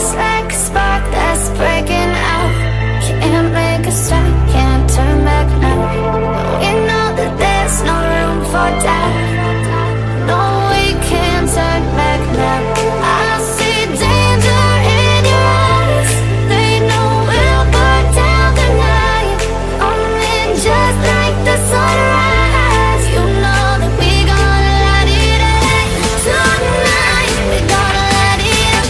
just like a spark that's breaking out. Can't make a stop, can't turn back now. We know that there's no room for doubt. No, we can't turn back now. I see danger in your eyes. They know we'll burn down the night. Only just like the sunrise. You know that we gonna light it up. Tonight we gonna light it up.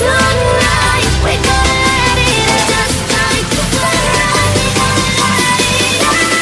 Tonight we gonna light it up. Just like the sunrise, we gonna light it up.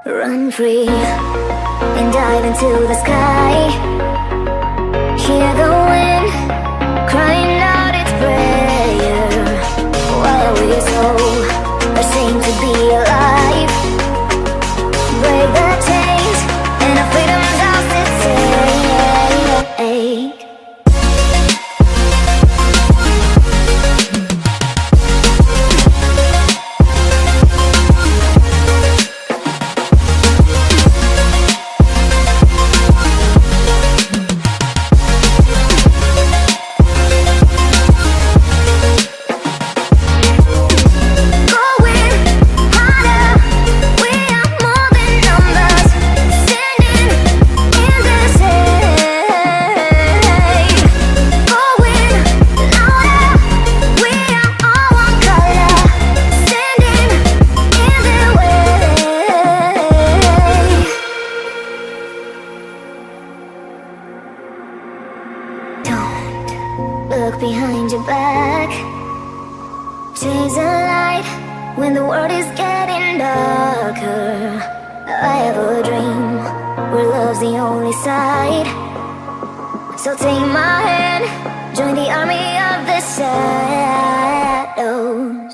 Run free and dive into the sky. Hear the wind crying out its prayer. Why are we so ashamed to be alive? Break the chains and our freedom's ours to take. Look behind your back. Chase a light when the world is getting darker. I have a dream where love's the only side. So take my hand, join the army of the shadows.